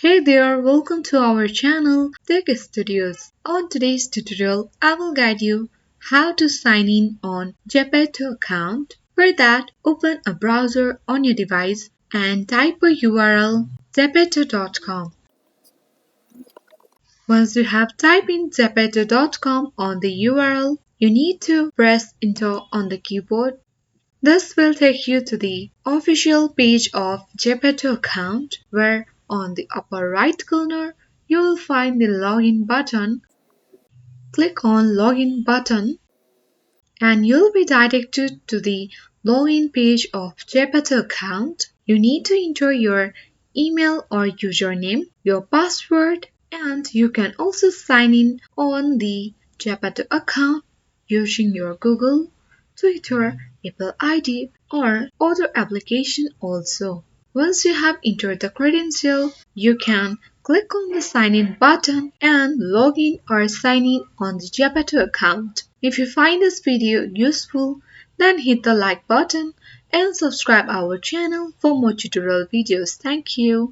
Hey there, welcome to our channel Tech Studios. On today's tutorial, I will guide you how to sign in on Zepeto account. For that, open a browser on your device and type a URL zepeto.com. Once you have typed in zepeto.com on the URL, you need to press enter on the keyboard. This will take you to the official page of Zepeto account where on the upper right corner you will find the login button. Click on login button and you'll be directed to the login page of Zepeto account. You need to enter your email or username, your password, and you can also sign in on the Zepeto account using your Google, Twitter, Apple ID, or other application also. Once you have entered the credential, you can click on the sign in button and log in or sign in on the Zepeto account. If you find this video useful, then hit the like button and subscribe our channel for more tutorial videos. Thank you.